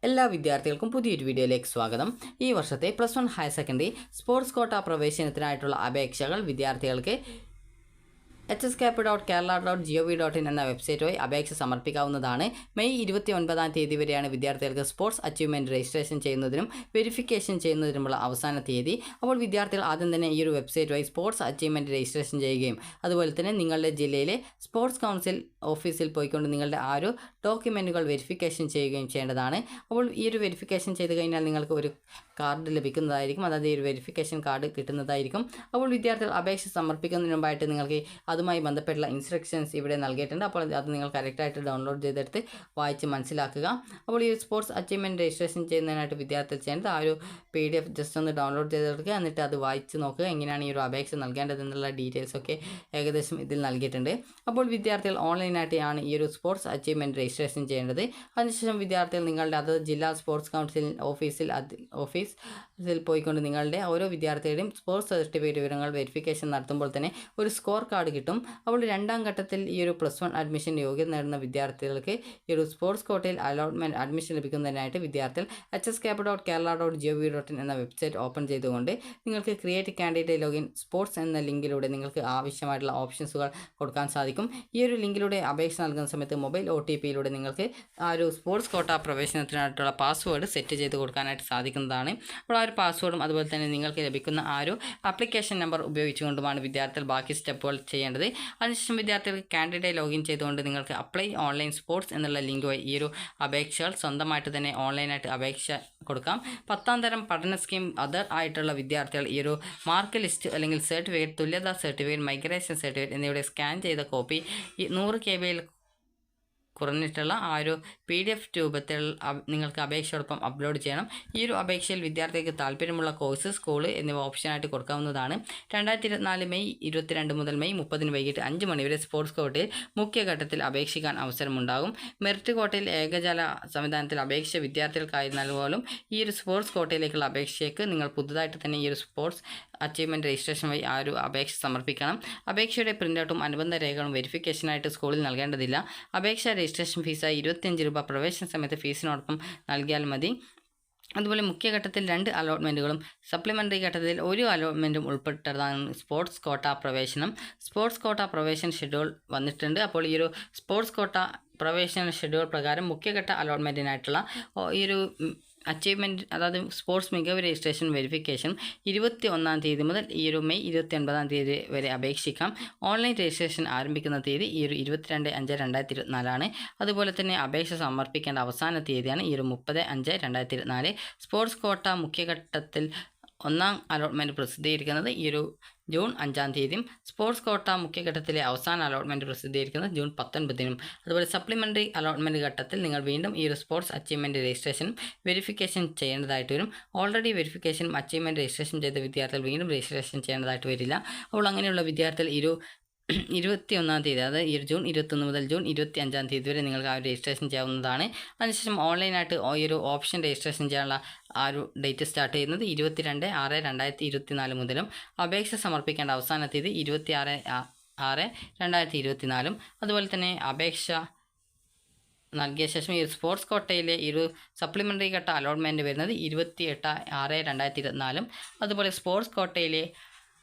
എല്ലാ വിദ്യാർത്ഥികൾക്കും പുതിയൊരു വീഡിയോയിലേക്ക് സ്വാഗതം. ഈ വർഷത്തെ +1 ഹയർ സെക്കൻഡറി സ്പോർട്സ് കോട്ട പ്രവേശനത്തിനായിട്ടുള്ള അപേക്ഷകൾ വിദ്യാർത്ഥികൾക്ക് hscap.kerala.gov.in എന്ന വെബ്സൈറ്റ് വഴി അപേക്ഷ സമർപ്പിക്കാവുന്നതാണ്. മെയ് 29-ാം തീയതി വരെയാണ് വിദ്യാർത്ഥികൾക്ക് സ്പോർട്സ് അച്ചീവ്മെൻറ്റ് രജിസ്ട്രേഷൻ ചെയ്യുന്നതിനും വെരിഫിക്കേഷൻ ചെയ്യുന്നതിനുമുള്ള അവസാന തീയതി. അപ്പോൾ വിദ്യാർത്ഥികൾ ആദ്യം തന്നെ ഈ ഒരു വെബ്സൈറ്റ് വഴി സ്പോർട്സ് അച്ചീവ്മെൻറ്റ് രജിസ്ട്രേഷൻ ചെയ്യുകയും അതുപോലെ തന്നെ നിങ്ങളുടെ ജില്ലയിലെ സ്പോർട്സ് കൗൺസിൽ ഓഫീസിൽ പോയിക്കൊണ്ട് നിങ്ങളുടെ ആ ഒരു ഡോക്യുമെൻറ്റുകൾ വെരിഫിക്കേഷൻ ചെയ്യുകയും ചെയ്യേണ്ടതാണ്. അപ്പോൾ ഈ ഒരു വെരിഫിക്കേഷൻ ചെയ്ത് കഴിഞ്ഞാൽ നിങ്ങൾക്ക് ഒരു കാർഡ് ലഭിക്കുന്നതായിരിക്കും, അതായത് ഈ ഒരു വെരിഫിക്കേഷൻ കാർഡ് കിട്ടുന്നതായിരിക്കും. അപ്പോൾ വിദ്യാർത്ഥികൾ അപേക്ഷ സമർപ്പിക്കുന്നതിന് മുമ്പായിട്ട് നിങ്ങൾക്ക് അതുമായി ബന്ധപ്പെട്ടുള്ള ഇൻസ്ട്രക്ഷൻസ് ഇവിടെ നൽകിയിട്ടുണ്ട്. അപ്പോൾ അത് നിങ്ങൾ കറക്റ്റായിട്ട് ഡൗൺലോഡ് ചെയ്തെടുത്ത് വായിച്ച് മനസ്സിലാക്കുക. അപ്പോൾ ഈ സ്പോർട്സ് അച്ചീവ്മെൻറ്റ് രജിസ്ട്രേഷൻ ചെയ്യുന്നതിനായിട്ട് വിദ്യാർത്ഥികൾ ചെയ്യേണ്ടത് ആ ഒരു PDF ജസ്റ്റ് ഒന്ന് ഡൗൺലോഡ് ചെയ്തെടുക്കുക, എന്നിട്ട് അത് വായിച്ച് നോക്കുക എങ്ങനെയാണ് ഈ ഒരു അപേക്ഷ നൽകേണ്ടതെന്നുള്ള ഡീറ്റെയിൽസൊക്കെ ഏകദേശം ഇതിൽ നൽകിയിട്ടുണ്ട്. അപ്പോൾ വിദ്യാർത്ഥികൾ ഓൺലൈനായിട്ടാണ് ഈ ഒരു സ്പോർട്സ് അച്ചീവ്മെൻറ്റ് രജിസ്ട്രേഷൻ ചെയ്യേണ്ടത്. അതിനുശേഷം വിദ്യാർത്ഥികൾ നിങ്ങളുടെ അത് ജില്ലാ സ്പോർട്സ് കൗൺസിൽ ഓഫീസിൽ പോയിക്കൊണ്ട് നിങ്ങളുടെ ഓരോ വിദ്യാർത്ഥിയുടെയും സ്പോർട്സ് സർട്ടിഫിക്കറ്റ് വിവരങ്ങൾ വെരിഫിക്കേഷൻ നടത്തുമ്പോൾ തന്നെ ഒരു സ്കോർ കാർഡ് കിട്ടും. അപ്പോൾ രണ്ടാം ഘട്ടത്തിൽ ഈ ഒരു +1 അഡ്മിഷൻ യോഗ്യത നേടുന്ന വിദ്യാർത്ഥികൾക്ക് ഈ ഒരു സ്പോർട്സ് കോട്ടയിൽ അഡ്മിഷൻ ലഭിക്കുന്നതിനായിട്ട് വിദ്യാർത്ഥികൾ hscap.kerala.gov.in എന്ന വെബ്സൈറ്റ് ഓപ്പൺ ചെയ്തുകൊണ്ട് നിങ്ങൾക്ക് ക്രിയേറ്റ് കാൻഡിഡേറ്റ് ലോഗിൻ സ്പോർട്സ് എന്ന ലിങ്കിലൂടെ നിങ്ങൾക്ക് ആവശ്യമായിട്ടുള്ള ഓപ്ഷൻസുകൾ കൊടുക്കാൻ സാധിക്കും. ഈ ഒരു ലിങ്കിലൂടെ അപേക്ഷ നൽകുന്ന സമയത്ത് മൊബൈൽ OTPയിലൂടെ നിങ്ങൾക്ക് ആ ഒരു സ്പോർട്സ് കോട്ട പ്രവേശനത്തിനായിട്ടുള്ള പാസ്വേഡ് സെറ്റ് ചെയ്ത് കൊടുക്കാനായിട്ട് സാധിക്കുന്നതാണ്. അപ്പോൾ ആ ഒരു പാസ്വേഡും അതുപോലെ തന്നെ നിങ്ങൾക്ക് ലഭിക്കുന്ന ആ ഒരു ആപ്ലിക്കേഷൻ നമ്പർ ഉപയോഗിച്ചുകൊണ്ടുമാണ് വിദ്യാർത്ഥികൾ ബാക്കി സ്റ്റെപ്പുകൾ ചെയ്യേണ്ടത്. അതിനുശേഷം വിദ്യാർത്ഥികൾക്ക് കാൻഡിഡേറ്റ് ലോഗിൻ ചെയ്തുകൊണ്ട് നിങ്ങൾക്ക് അപ്ലൈ ഓൺലൈൻ സ്പോർട്സ് എന്നുള്ള ലിങ്ക് വഴി ഈ ഒരു അപേക്ഷകൾ സ്വന്തമായിട്ട് തന്നെ ഓൺലൈനായിട്ട് അപേക്ഷ കൊടുക്കാം. 10ാം തരം പഠന സ്കീം അതർ ആയിട്ടുള്ള വിദ്യാർത്ഥികൾ ഈ ഒരു മാർക്ക് ലിസ്റ്റ് അല്ലെങ്കിൽ സർട്ടിഫിക്കറ്റ്, തുല്യതാ സർട്ടിഫിക്കറ്റ്, മൈഗ്രേഷൻ സർട്ടിഫിക്കറ്റ് എന്നിവയുടെ സ്കാൻ ചെയ്ത കോപ്പി 100 KBയിൽ കുറഞ്ഞിട്ടുള്ള ആ ഒരു PDF രൂപത്തിൽ നിങ്ങൾക്ക് അപേക്ഷയോടൊപ്പം അപ്ലോഡ് ചെയ്യണം. ഈ ഒരു അപേക്ഷയിൽ വിദ്യാർത്ഥിക്ക് താല്പര്യമുള്ള കോഴ്സ്, സ്കൂള് എന്നിവ ഓപ്ഷനായിട്ട് കൊടുക്കാവുന്നതാണ്. 2024 മെയ് 22 മുതൽ മെയ് 30 വൈകിട്ട് 5 മണി വരെ സ്പോർട്സ് കോട്ടയിൽ മുഖ്യഘട്ടത്തിൽ അപേക്ഷിക്കാൻ അവസരമുണ്ടാകും. മെറിറ്റ് കോട്ടയിൽ ഏകജാല സംവിധാനത്തിൽ അപേക്ഷ വിദ്യാർത്ഥികൾക്കായിരുന്നാലും ഈ ഒരു സ്പോർട്സ് കോട്ടയിലേക്കുള്ള അപേക്ഷയ്ക്ക് നിങ്ങൾ പുതുതായിട്ട് തന്നെ ഈ ഒരു സ്പോർട്സ് അച്ചീവ്മെൻറ്റ് രജിസ്ട്രേഷൻ വഴി ആ ഒരു അപേക്ഷ സമർപ്പിക്കണം. അപേക്ഷയുടെ പ്രിൻ്റൗട്ടും അനുബന്ധ രേഖകളും വെരിഫിക്കേഷനായിട്ട് സ്കൂളിൽ നൽകേണ്ടതില്ല. അപേക്ഷ രജിസ്ട്രേഷൻ ഫീസായി 25 രൂപ പ്രവേശന സമയത്ത് ഫീസിനോടൊപ്പം നൽകിയാൽ മതി. അതുപോലെ മുഖ്യഘട്ടത്തിൽ 2 അലോട്ട്മെൻറ്റുകളും സപ്ലിമെൻ്ററി ഘട്ടത്തിൽ 1 അലോട്ട്മെൻറ്റും ഉൾപ്പെട്ടതാണ് സ്പോർട്സ് കോട്ട പ്രവേശനം. സ്പോർട്സ് കോട്ട പ്രവേശന ഷെഡ്യൂൾ വന്നിട്ടുണ്ട്. അപ്പോൾ ഈ ഒരു സ്പോർട്സ് കോട്ട പ്രവേശന ഷെഡ്യൂൾ പ്രകാരം മുഖ്യഘട്ട അലോട്ട്മെൻറ്റിനായിട്ടുള്ള ഈ ഒരു അച്ചീവ്മെൻറ്റ്, അതായത് സ്പോർട്സ് മികവ് രജിസ്ട്രേഷൻ വെരിഫിക്കേഷൻ 21-ാം തീയതി മുതൽ ഈ ഒരു മെയ് 29-ാം തീയതി വരെ അപേക്ഷിക്കാം. ഓൺലൈൻ രജിസ്ട്രേഷൻ ആരംഭിക്കുന്ന തീയതി ഈ ഒരു 22/5/2024 അതുപോലെ തന്നെ അപേക്ഷ സമർപ്പിക്കേണ്ട അവസാന തീയതിയാണ് ഈ ഒരു 30/5/2024. സ്പോർട്സ് കോട്ട മുഖ്യഘട്ടത്തിൽ 1ാം അലോട്ട്മെൻറ്റ് പ്രസിദ്ധീകരിക്കുന്നത് ഈ ഒരു ജൂൺ 5-ാം തീയതിയും സ്പോർട്സ് കോട്ട മുഖ്യഘട്ടത്തിലെ അവസാന അലോട്ട്മെൻറ്റ് പ്രസിദ്ധീകരിക്കുന്നത് ജൂൺ 19-നും. അതുപോലെ സപ്ലിമെൻ്ററി അലോട്ട്മെൻറ്റ് ഘട്ടത്തിൽ നിങ്ങൾ വീണ്ടും ഈ ഒരു സ്പോർട്സ് അച്ചീവ്മെൻറ്റ് രജിസ്ട്രേഷനും വെരിഫിക്കേഷൻ ചെയ്യേണ്ടതായിട്ട് വരും. ഓൾറെഡി വെരിഫിക്കേഷനും അച്ചീവ്മെൻറ്റ് രജിസ്ട്രേഷൻ ചെയ്ത വിദ്യാർത്ഥികൾ വീണ്ടും രജിസ്ട്രേഷൻ ചെയ്യേണ്ടതായിട്ട് വരില്ല. അപ്പോൾ അങ്ങനെയുള്ള വിദ്യാർത്ഥികൾ ഈ ഒരു 21-ാം തീയതി, അതായത് ഈ ജൂൺ 21 മുതൽ ജൂൺ 25-ാം തീയതി വരെ നിങ്ങൾക്ക് ആ ഒരു രജിസ്ട്രേഷൻ ചെയ്യാവുന്നതാണ്. അതിനുശേഷം ഓൺലൈനായിട്ട് ഈ ഒരു ഓപ്ഷൻ രജിസ്ട്രേഷൻ ചെയ്യാനുള്ള ആ ഒരു ഡേറ്റ് സ്റ്റാർട്ട് ചെയ്യുന്നത് 22/6/2024 മുതലും അപേക്ഷ സമർപ്പിക്കേണ്ട അവസാന തീയതി 26/6/2024. അതുപോലെ തന്നെ അപേക്ഷ നൽകിയ ശേഷം ഈ സ്പോർട്സ് കോട്ടയിലെ ഈ ഒരു സപ്ലിമെൻ്ററി ഘട്ട അലോട്ട്മെൻറ്റ് വരുന്നത് 28/6/2024. അതുപോലെ സ്പോർട്സ് കോട്ടയിലെ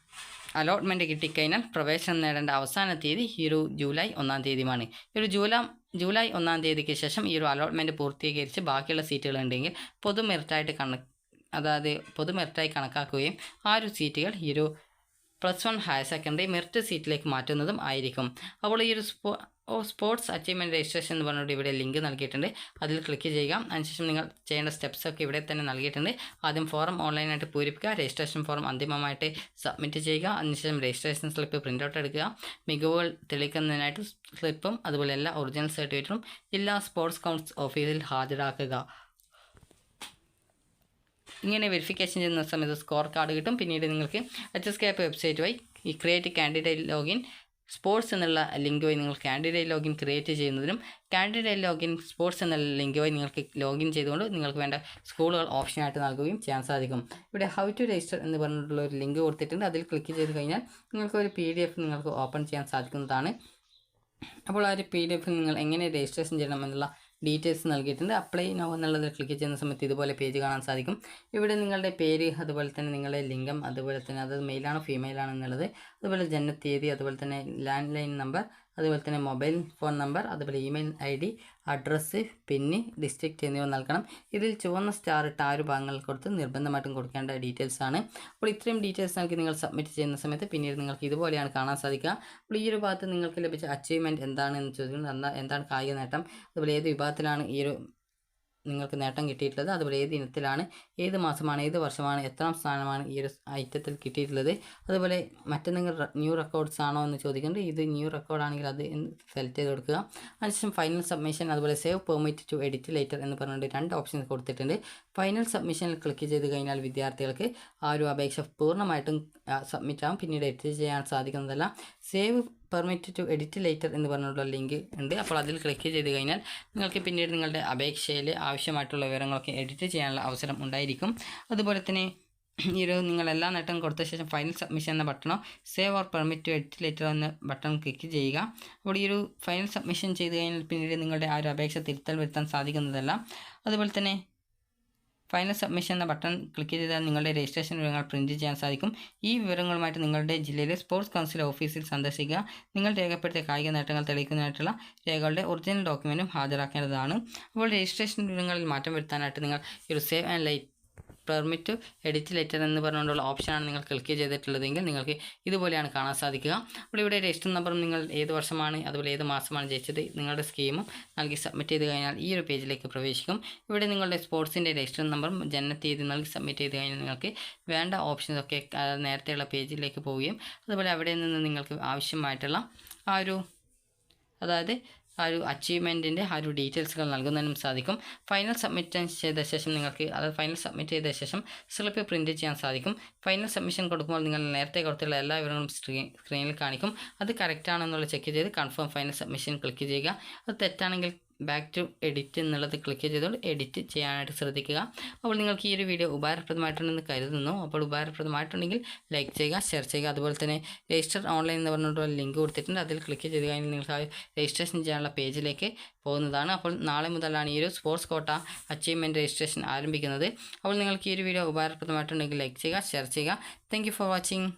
അലോട്ട്മെൻറ്റ് കിട്ടിക്കഴിഞ്ഞാൽ പ്രവേശനം നേടേണ്ട അവസാന തീയതി ഈ ഒരു ജൂലൈ 1-ാം തീയതിയുമാണ്. ഈ ഒരു ജൂലൈ 1-ാം തീയതിക്ക് ശേഷം ഈ ഒരു അലോട്ട്മെൻറ്റ് പൂർത്തീകരിച്ച് ബാക്കിയുള്ള സീറ്റുകളുണ്ടെങ്കിൽ പൊതു മെറിറ്റായി കണക്കാക്കുകയും ആ ഒരു സീറ്റുകൾ ഈ ഒരു +1 ഹയർ സെക്കൻഡറി മെറിറ്റ് സീറ്റിലേക്ക് മാറ്റുന്നതും ആയിരിക്കും. അപ്പോൾ ഈ ഒരു സ്പോർട്സ് അച്ചീവ്മെൻറ്റ് രജിസ്ട്രേഷൻ എന്ന് പറഞ്ഞിട്ട് ഇവിടെ ലിങ്ക് നൽകിയിട്ടുണ്ട്. അതിൽ ക്ലിക്ക് ചെയ്യുക. അതിനുശേഷം നിങ്ങൾ ചെയ്യേണ്ട സ്റ്റെപ്സൊക്കെ ഇവിടെ തന്നെ നൽകിയിട്ടുണ്ട്. ആദ്യം ഫോറം ഓൺലൈനായിട്ട് പൂരിപ്പിക്കുക, രജിസ്ട്രേഷൻ ഫോറം അന്തിമമായിട്ട് സബ്മിറ്റ് ചെയ്യുക. അതിനുശേഷം രജിസ്ട്രേഷൻ സ്ലിപ്പ് പ്രിൻ്റൗട്ട് എടുക്കുക. മികവുകൾ തെളിയിക്കുന്നതിനായിട്ട് സ്ലിപ്പും അതുപോലെ എല്ലാ ഒറിജിനൽ സർട്ടിഫിക്കറ്റും ജില്ലാ സ്പോർട്സ് കൗൺസിൽ ഓഫീസിൽ ഹാജരാക്കുക. ഇങ്ങനെ വെരിഫിക്കേഷൻ ചെയ്യുന്ന സമയത്ത് സ്കോർ കാർഡ് കിട്ടും. പിന്നീട് നിങ്ങൾക്ക് hscap വെബ്സൈറ്റ് വഴി ഈ ക്രിയേറ്റ് കാൻഡിഡേറ്റ് ലോഗിൻ സ്പോർട്സ് എന്നുള്ള ലിങ്ക് വഴി നിങ്ങൾ കാൻഡിഡേറ്റ് ലോഗിൻ ക്രിയേറ്റ് ചെയ്യുന്നതിനും കാൻഡിഡേറ്റ് ലോഗിൻ സ്പോർട്സ് എന്നുള്ള ലിങ്ക് വഴി നിങ്ങൾക്ക് ലോഗിൻ ചെയ്തുകൊണ്ട് നിങ്ങൾക്ക് വേണ്ട സ്കൂളുകൾ ഓപ്ഷനായിട്ട് നൽകുകയും ചെയ്യാൻ സാധിക്കും. ഇവിടെ ഹൗ ടു രജിസ്റ്റർ എന്ന് പറഞ്ഞിട്ടുള്ള ഒരു ലിങ്ക് കൊടുത്തിട്ടുണ്ട്. അതിൽ ക്ലിക്ക് ചെയ്ത് കഴിഞ്ഞാൽ നിങ്ങൾക്ക് ഒരു PDF നിങ്ങൾക്ക് ഓപ്പൺ ചെയ്യാൻ സാധിക്കുന്നതാണ്. അപ്പോൾ ആ ഒരു PDF നിങ്ങൾ എങ്ങനെ രജിസ്ട്രേഷൻ ചെയ്യണം എന്നുള്ള ഡീറ്റെയിൽസ് നൽകിയിട്ടുണ്ട്. അപ്ലൈ നൗ എന്നുള്ളതിൽ ക്ലിക്ക് ചെയ്യുന്ന സമയത്ത് ഇതുപോലെ പേജ് കാണാൻ സാധിക്കും. ഇവിടെ നിങ്ങളുടെ പേര്, അതുപോലെ തന്നെ നിങ്ങളുടെ ലിംഗം, അതുപോലെ തന്നെ അത് മെയിലാണോ ഫീമെയിലാണോ എന്നുള്ളത്, അതുപോലെ ജനനത്തീയതി, അതുപോലെ തന്നെ ലാൻഡ് ലൈൻ നമ്പർ, അതുപോലെ തന്നെ മൊബൈൽ ഫോൺ നമ്പർ, അതുപോലെ ഇമെയിൽ ID, അഡ്രസ്സ്, പിന്ന്, ഡിസ്ട്രിക്റ്റ് എന്നിവ നൽകണം. ഇതിൽ ചുവന്ന സ്റ്റാർ ഇട്ട 6 ഭാഗങ്ങൾ കൊടുത്ത് നിർബന്ധമായിട്ടും കൊടുക്കേണ്ട ഡീറ്റെയിൽസ് ആണ്. അപ്പോൾ ഇത്രയും ഡീറ്റെയിൽസ് നൽകി നിങ്ങൾ സബ്മിറ്റ് ചെയ്യുന്ന സമയത്ത് പിന്നീട് നിങ്ങൾക്ക് ഇതുപോലെയാണ് കാണാൻ സാധിക്കുക. അപ്പോൾ ഈ ഒരു ഭാഗത്ത് നിങ്ങൾക്ക് ലഭിച്ച അച്ചീവ്മെൻറ്റ് എന്താണെന്ന് ചോദിക്കുന്നത്, എന്താണ് കായിക നേട്ടം, അതുപോലെ ഏത് വിഭാഗത്തിലാണ് ഈ ഒരു നിങ്ങൾക്ക് നേട്ടം കിട്ടിയിട്ടുള്ളത്, അതുപോലെ ഏത് ഇനത്തിലാണ്, ഏത് മാസമാണ്, ഏത് വർഷമാണ്, എത്രാം സ്ഥാനമാണ് ഈ ഒരു ഐറ്റത്തിൽ കിട്ടിയിട്ടുള്ളത്, അതുപോലെ മറ്റെന്തെങ്കിലും ന്യൂ റെക്കോർഡ്സ് ആണോ എന്ന് ചോദിക്കുന്നുണ്ട്. ഇത് ന്യൂ റെക്കോർഡ് ആണെങ്കിൽ അത് സെലക്ട് ചെയ്ത് കൊടുക്കുക. അതിനുശേഷം ഫൈനൽ സബ്മിഷൻ, അതുപോലെ save permit to edit later എന്ന് പറഞ്ഞിട്ട് 2 ഓപ്ഷൻസ് കൊടുത്തിട്ടുണ്ട്. ഫൈനൽ സബ്മിഷനിൽ ക്ലിക്ക് ചെയ്ത് കഴിഞ്ഞാൽ വിദ്യാർത്ഥികൾക്ക് ആ ഒരു അപേക്ഷ പൂർണ്ണമായിട്ടും സബ്മിറ്റ് ആകും, പിന്നീട് എഡിറ്റ് ചെയ്യാൻ സാധിക്കുന്നതല്ല. Save permit to edit later എന്ന് പറഞ്ഞിട്ടുള്ള ലിങ്ക് ഉണ്ട്. അപ്പോൾ അതിൽ ക്ലിക്ക് ചെയ്ത് കഴിഞ്ഞാൽ നിങ്ങൾക്ക് പിന്നീട് നിങ്ങളുടെ അപേക്ഷയിൽ ആവശ്യമായിട്ടുള്ള വിവരങ്ങളൊക്കെ എഡിറ്റ് ചെയ്യാനുള്ള അവസരം ഉണ്ടായിരിക്കും. അതുപോലെ തന്നെ ഈ ഒരു നിങ്ങൾ എല്ലാ നേട്ടവും കൊടുത്ത ശേഷം ഫൈനൽ സബ്മിഷൻ എന്ന ബട്ടണോ save or permit to edit later എന്ന ബട്ടൺ ക്ലിക്ക് ചെയ്യുക. അപ്പോൾ ഈ ഒരു ഫൈനൽ സബ്മിഷൻ ചെയ്ത് കഴിഞ്ഞാൽ പിന്നീട് നിങ്ങളുടെ ആ ഒരു അപേക്ഷ തിരുത്തൽ വരുത്താൻ സാധിക്കുന്നതല്ല. അതുപോലെ തന്നെ ഫൈനൽ സബ്മിഷൻ എന്ന ബട്ടൺ ക്ലിക്ക് ചെയ്താൽ നിങ്ങളുടെ രജിസ്ട്രേഷൻ വിവരങ്ങൾ പ്രിൻറ്റ് ചെയ്യാൻ സാധിക്കും. ഈ വിവരങ്ങളുമായിട്ട് നിങ്ങളുടെ ജില്ലയിലെ സ്പോർട്സ് കൗൺസിൽ ഓഫീസിൽ സന്ദർശിക്കുക. നിങ്ങൾ രേഖപ്പെടുത്തിയ കായിക നേട്ടങ്ങൾ തെളിയിക്കുന്നതിനായിട്ടുള്ള രേഖകളുടെ ഒറിജിനൽ ഡോക്യുമെൻറ്റും ഹാജരാക്കേണ്ടതാണ്. അപ്പോൾ രജിസ്ട്രേഷൻ വിവരങ്ങളിൽ മാറ്റം വരുത്താനായിട്ട് നിങ്ങൾ ഒരു save and light permit edit letter എന്ന് പറഞ്ഞുകൊണ്ടുള്ള ഓപ്ഷനാണ് നിങ്ങൾ ക്ലിക്ക് ചെയ്തിട്ടുള്ളതെങ്കിൽ നിങ്ങൾക്ക് ഇതുപോലെയാണ് കാണാൻ സാധിക്കുക. അപ്പോൾ ഇവിടെ രജിസ്റ്റർ നമ്പറും നിങ്ങൾ ഏത് വർഷമാണ്, അതുപോലെ ഏത് മാസമാണ് ജയിച്ചത്, നിങ്ങളുടെ സ്കീമും നൽകി സബ്മിറ്റ് ചെയ്ത് കഴിഞ്ഞാൽ ഈ ഒരു പേജിലേക്ക് പ്രവേശിക്കും. ഇവിടെ നിങ്ങളുടെ സ്പോർട്സിൻ്റെ രജിസ്റ്റർ നമ്പറും ജനനത്തീയതി നൽകി സബ്മിറ്റ് ചെയ്ത് കഴിഞ്ഞാൽ നിങ്ങൾക്ക് വേണ്ട ഓപ്ഷൻസൊക്കെ നേരത്തെയുള്ള പേജിലേക്ക് പോവുകയും അതുപോലെ അവിടെ നിന്ന് നിങ്ങൾക്ക് ആവശ്യമായിട്ടുള്ള അതായത് ആ ഒരു അച്ചീവ്മെൻറ്റിൻ്റെ ആ ഒരു ഡീറ്റെയിൽസുകൾ നൽകുന്നതിനും സാധിക്കും. ഫൈനൽ സബ്മിറ്റ് ചെയ്ത ശേഷം നിങ്ങൾക്ക് ഫൈനൽ സബ്മിറ്റ് ചെയ്ത ശേഷം സ്ലിപ്പ് പ്രിൻറ്റ് ചെയ്യാൻ സാധിക്കും. ഫൈനൽ സബ്മിഷൻ കൊടുക്കുമ്പോൾ നിങ്ങൾ നേരത്തെ കൊടുത്തുള്ള എല്ലാ വിവരങ്ങളും സ്ക്രീനിൽ കാണിക്കും. അത് കറക്റ്റ് ആണെന്നുള്ള ചെക്ക് ചെയ്ത് കൺഫേം ഫൈനൽ സബ്മിഷൻ ക്ലിക്ക് ചെയ്യുക. അത് തെറ്റാണെങ്കിൽ ബാക്ക് ടു എഡിറ്റ് എന്നുള്ളത് ക്ലിക്ക് ചെയ്തുകൊണ്ട് എഡിറ്റ് ചെയ്യാനായിട്ട് ശ്രദ്ധിക്കുക. അപ്പോൾ നിങ്ങൾക്ക് ഈ ഒരു വീഡിയോ ഉപകാരപ്രദമായിട്ടുണ്ടെന്ന് കരുതുന്നു. അപ്പോൾ ഉപകാരപ്രദമായിട്ടുണ്ടെങ്കിൽ ലൈക്ക് ചെയ്യുക, ഷെയർ ചെയ്യുക. അതുപോലെ തന്നെ രജിസ്റ്റർ ഓൺലൈൻ എന്ന് പറഞ്ഞിട്ടുള്ള ലിങ്ക് കൊടുത്തിട്ടുണ്ട്. അതിൽ ക്ലിക്ക് ചെയ്ത് കഴിഞ്ഞാൽ നിങ്ങൾക്ക് രജിസ്ട്രേഷൻ ചെയ്യാനുള്ള പേജിലേക്ക് പോകുന്നതാണ്. അപ്പോൾ നാളെ മുതലാണ് ഈ ഒരു സ്പോർട്സ് കോട്ട അച്ചീവ്മെൻറ്റ് രജിസ്ട്രേഷൻ ആരംഭിക്കുന്നത്. അപ്പോൾ നിങ്ങൾക്ക് ഈ ഒരു വീഡിയോ ഉപകാരപ്രദമായിട്ടുണ്ടെങ്കിൽ ലൈക്ക് ചെയ്യുക, ഷെയർ ചെയ്യുക. Thank you for watching.